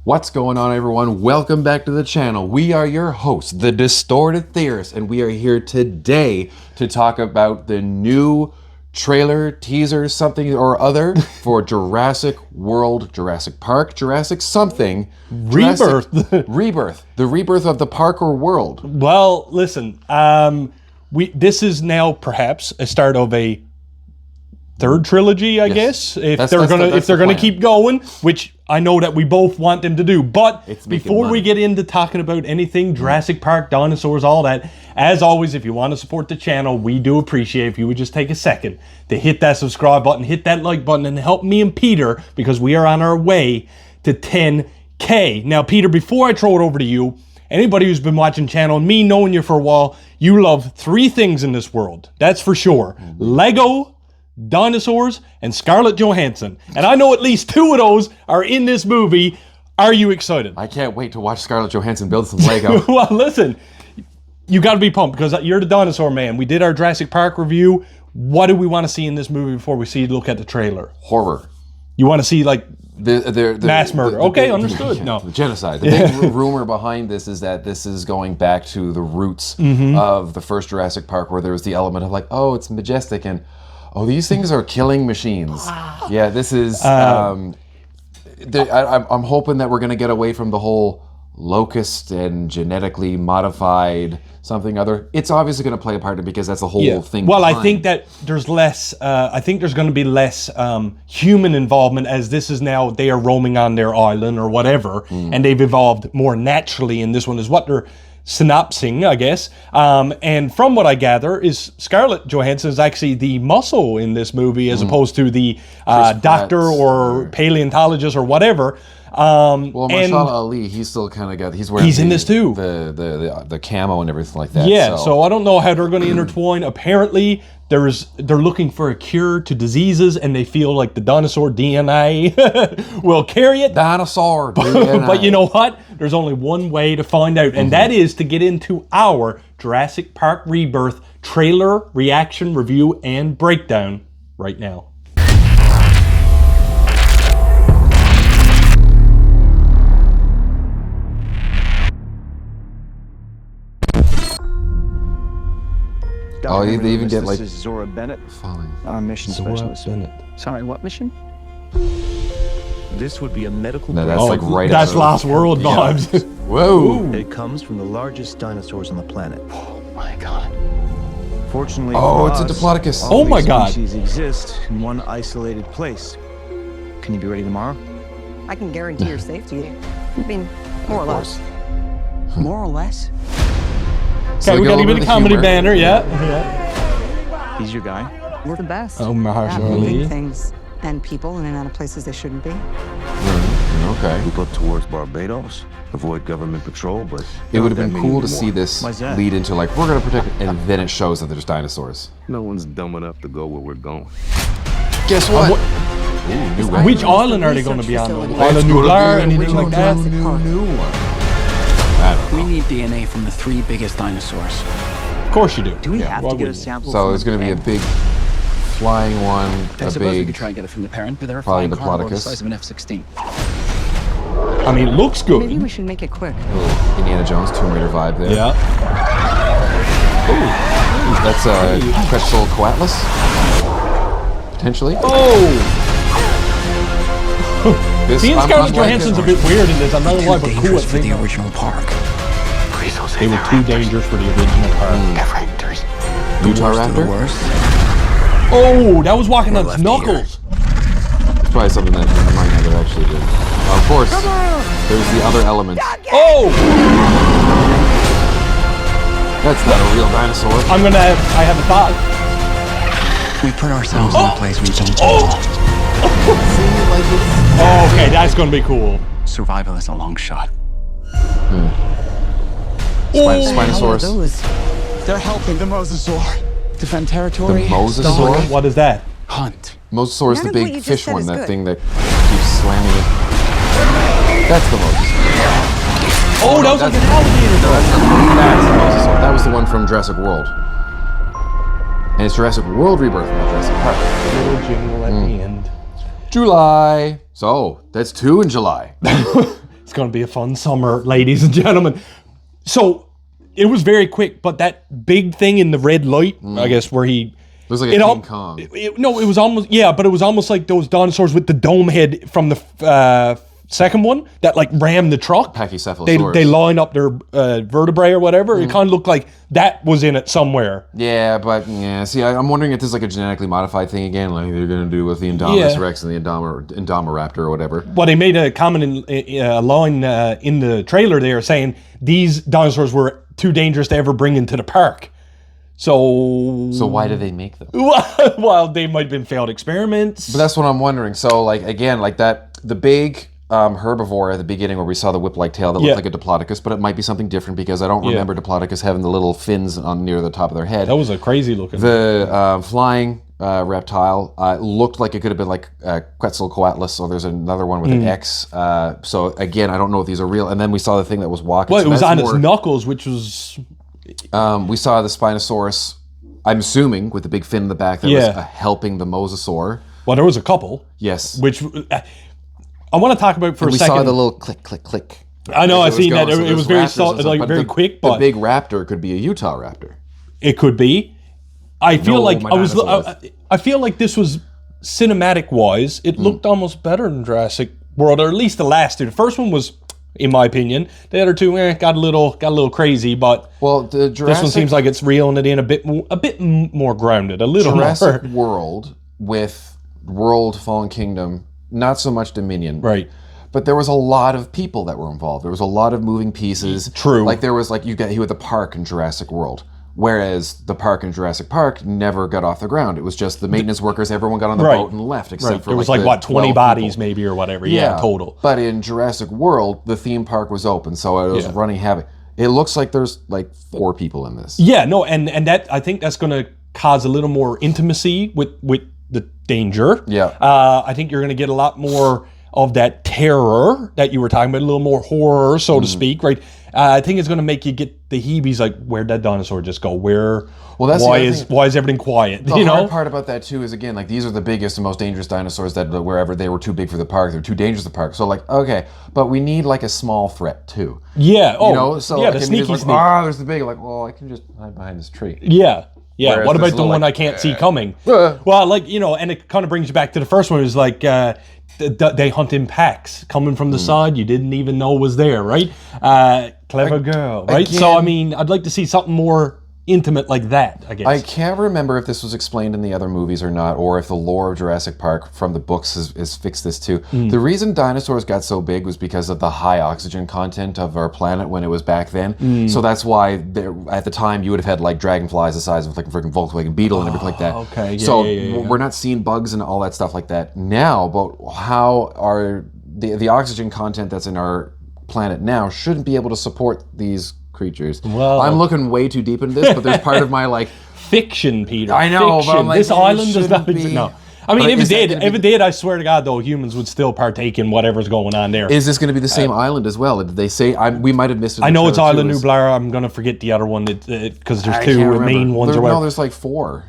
What's going on, everyone? Welcome back to the channel. We are your hosts, the Distorted Theorists, and we are here today to talk about the new trailer, teaser, something or other for Jurassic World, Jurassic Park, Jurassic something. Rebirth. Rebirth. The rebirth of the Parkour world. Well, listen, this is now perhaps a start of a third trilogy, I guess, if they're gonna keep going, which I know that we both want them to do. But before we get into talking about anything Jurassic Park, dinosaurs, all that, as always, if you want to support the channel, we do appreciate if you would just take a second to hit that subscribe button, hit that like button, and help me and Peter, because we are on our way to 10K. Now, Peter, before I throw it over to you, anybody who's been watching channel and me knowing you for a while, you love three things in this world. That's for sure. Lego, dinosaurs, and Scarlett Johansson. And I know at least two of those are in this movie. Are you excited? I can't wait to watch Scarlett Johansson build some Lego. Well, listen, you got to be pumped because you're the dinosaur man. We did our Jurassic Park review. What do we want to see in this movie before we look at the trailer? Horror. You want to see like the mass murder? Okay, understood. Yeah, no, the genocide. The big rumor behind this is that this is going back to the roots of the first Jurassic Park, where there was the element of like, oh, it's majestic, and oh, these things are killing machines. Yeah, this is. I'm hoping that we're going to get away from the whole locust and genetically modified something other. It's obviously going to play a part in it because that's the whole thing. Well, I think that there's less. I think there's going to be less human involvement, as this is now they are roaming on their island or whatever, and they've evolved more naturally. And this one is what they're synopsing, I guess. And from what I gather, is Scarlett Johansson is actually the muscle in this movie, as opposed to the doctor or paleontologist or whatever. Well, Mahershala Ali, he's still kind of got. He's in this too. The camo and everything like that. Yeah. So I don't know how they're going to intertwine. Apparently, they're looking for a cure to diseases, and they feel like the dinosaur DNA will carry it. Dinosaur DNA. But you know what? There's only one way to find out, and that is to get into our Jurassic Park Rebirth trailer reaction, review, and breakdown right now. Oh, they even get like this is Zora Bennett, falling. our mission specialist. Bennett. Sorry, what mission? This would be a medical. No, that's like right. That's Lost World vibes. Whoa! It comes from the largest dinosaurs on the planet. Oh my god. Fortunately, Oh, for it's a us, Diplodocus. all Oh my these god. Species exist in one isolated place. Can you be ready tomorrow? I can guarantee your safety. I mean, more or less. More or less. Okay, we got even a comedy banner, yeah. He's your guy. We're the best. Oh, Mahershala at moving Ali. things and people in and out of places they shouldn't be. Okay. Move up towards Barbados, avoid government patrol, but It would have been cool to see this Why's that? lead into like, we're gonna protect it, and then it shows that there's dinosaurs. no one's dumb enough to go where we're going. Guess what? Ooh, new weapon. Which island are they going to be on? Facility. Island Nular, anything like that? New one. We need DNA from the three biggest dinosaurs. Of course you do. Do we have why to get a wouldn't you? sample? So from there's going to be a the big flying one, I a suppose we big. could try and get it from the parent, but they're a Probably flying carnivore the Diplodocus. size of an F-16. I mean, it looks good. Maybe we should make it quick. Little Indiana Jones Tomb Raider vibe there. Yeah. Ooh, that's a Quetzal Coatlas. Potentially. Oh! This, Seeing I'm Scarlett liking Johansson's a it. bit weird in this. I'm not like, but cool. Dangerous for the original park. They were too dangerous for the original park. Utah Worst of the Raptor. worst. Oh, that was walking on its knuckles. It's probably something that I might never actually did. Of course, there's the other element. Oh! That's not a real dinosaur. I have a thought. We put ourselves in a place we don't belong. Oh, okay, that's gonna be cool. Survival is a long shot. Spinosaurus. They're helping the mosasaur defend territory. The mosasaur? What is that? Hunt. Mosasaur is the None of what big you just fish said one, is that good. thing that keeps slamming it. That's the mosasaur. Oh, that was like an alligator. That's the mosasaur. That was the one from Jurassic World. And it's Jurassic World Rebirth, not Jurassic Park. Little jingle at the end. July. So, that's 2 in July. It's going to be a fun summer, ladies and gentlemen. So it was very quick, but that big thing in the red light, I guess, where he... It was like a King Kong. It was almost... Yeah, but it was almost like those dinosaurs with the dome head from the second one that, like, rammed the truck. Pachycephalosaurus. They line up their vertebrae or whatever. It kind of looked like that was in it somewhere. Yeah, but, see, I'm wondering if this is like a genetically modified thing again, like they're going to do with the Indominus Rex and the Indominaptor or whatever. Well, they made a comment line in the trailer there saying these dinosaurs were too dangerous to ever bring into the park. So why do they make them? Well, they might have been failed experiments. But that's what I'm wondering. So, like, again, like that, the big herbivore at the beginning where we saw the whip-like tail that looked like a Diplodocus, but it might be something different because I don't remember Diplodocus having the little fins on near the top of their head. That was a crazy looking. The flying reptile looked like it could have been like Quetzalcoatlus, so there's another one with an X. So, again, I don't know if these are real. And then we saw the thing that was walking. Well, so it was on its knuckles, which was... we saw the Spinosaurus, I'm assuming, with the big fin in the back that was helping the Mosasaur. Well, there was a couple. Yes. Which I want to talk about for a second. We saw the little click, click, click. I know, I seen that. It was very very quick, but the big raptor could be a Utah raptor. It could be. I feel I feel like this was cinematic wise. It looked almost better than Jurassic World, or at least the last two. The first one was, in my opinion, the other two got a little crazy, but this one seems like it's reeling it in a bit more grounded, a little Jurassic more. World with World, Fallen Kingdom, not so much Dominion, right? But there was a lot of people that were involved. There was a lot of moving pieces. True. Like there was you had the park in Jurassic World, whereas the park in Jurassic Park never got off the ground. It was just the maintenance workers. Everyone got on the boat and left, except for there was the 20 bodies people. maybe or whatever. Yeah, total. But in Jurassic World, the theme park was open, so it was running havoc. It looks like there's 4 people in this. Yeah, no, and that I think that's going to cause a little more intimacy with the danger. Yeah. I think you're going to get a lot more of that terror that you were talking about, a little more horror, so to speak, right? I think it's going to make you get the heebies, like, where'd that dinosaur just go? Why is everything quiet? The hard part about that, too, is, again, these are the biggest and most dangerous dinosaurs that wherever they were too big for the park, they're too dangerous for the park. So, okay, but we need, a small threat, too. Yeah. Oh, the sneaky sneak. There's the big, I can just hide behind this tree. Yeah. Yeah, Whereas what about the one I can't see coming? Well, and it kind of brings you back to the first one. It was they hunt in packs coming from the side you didn't even know was there, right? Clever girl, right? Again, so, I'd like to see something more intimate like that, I guess. I can't remember if this was explained in the other movies or not, or if the lore of Jurassic Park from the books is fixed this too. The reason dinosaurs got so big was because of the high oxygen content of our planet when it was back then. So that's why at the time you would have had dragonflies the size of a freaking Volkswagen Beetle and everything like that. Okay, we're not seeing bugs and all that stuff like that now, but how are the oxygen content that's in our planet now shouldn't be able to support these creatures. Well, I'm looking way too deep into this, but there's part of my fiction, Peter. I know, fiction. but this island does not exist. No, if it did, I swear to God, though, humans would still partake in whatever's going on there. Is this going to be the same island as well? Did they say? We might have missed it. I know it's Island Nublar. I'm going to forget the other one because there's two main ones. No, there's 4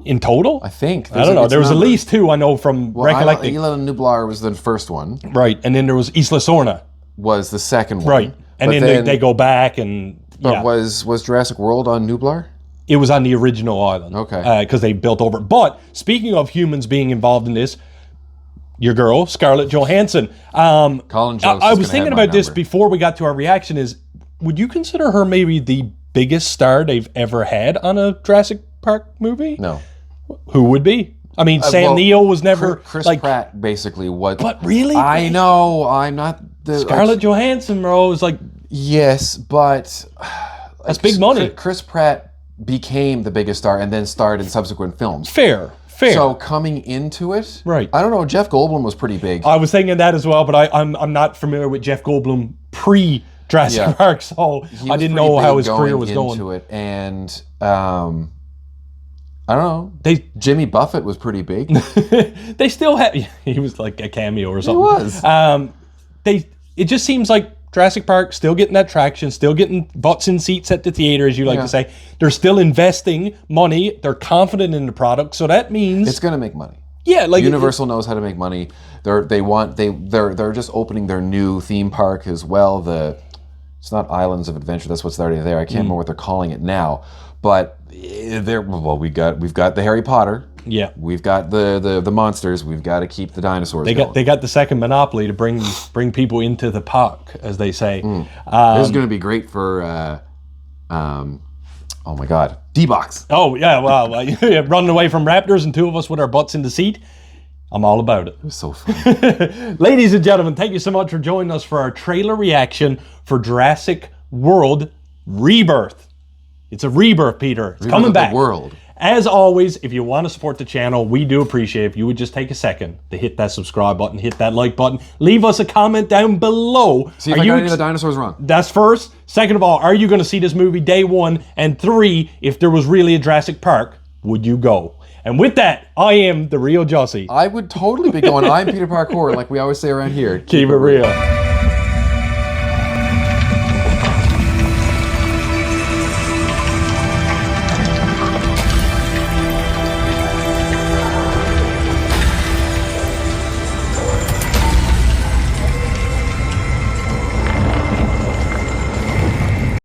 in total. I think. I don't know. There was at least 2 I know from recollecting. Island Nublar was the first one, right? And then there was Isla Sorna was the second one, right? And then they go back and. But was Jurassic World on Nublar? It was on the original island. Okay. Because they built over it. But speaking of humans being involved in this, your girl, Scarlett Johansson. Colin Jost I was thinking about this before we got to our reaction would you consider her maybe the biggest star they've ever had on a Jurassic Park movie? No. Who would be? Sam Neill was never... Chris Pratt, basically. But really? I know. I'm not... Scarlett Johansson, bro, is Yes, but... That's big money. Chris Pratt became the biggest star and then starred in subsequent films. Fair. So coming into it... Right. I don't know, Jeff Goldblum was pretty big. I was thinking that as well, but I'm not familiar with Jeff Goldblum pre-Jurassic Park, so I didn't know how his career was going. Into it, and... I don't know. Jimmy Buffett was pretty big. They still have... He was like a cameo or something. He was. It just seems like Jurassic Park still getting that traction, still getting butts in seats at the theater, as you like to say. They're still investing money. They're confident in the product, so that means... It's going to make money. Yeah, like Universal knows how to make money. They're just opening their new theme park as well. It's not Islands of Adventure. That's what's already there. I can't remember what they're calling it now. But we've got the Harry Potter. Yeah, we've got the monsters. We've got to keep the dinosaurs. They got the second monopoly to bring people into the park, as they say. This is going to be great for oh my God, D-Box. Oh yeah, wow, running away from raptors and two of us with our butts in the seat. I'm all about it. It was so fun. Ladies and gentlemen, thank you so much for joining us for our trailer reaction for Jurassic World Rebirth. It's a rebirth, Peter. It's coming back. The world. As always, if you want to support the channel, we do appreciate if you would just take a second to hit that subscribe button, hit that like button, leave us a comment down below. See if I got any of the dinosaurs wrong. That's first. Second of all, are you going to see this movie day one? And three, if there was really a Jurassic Park, would you go? And with that, I am the real Jussy. I would totally be going. I'm Peter Parkour, like we always say around here. Keep it real.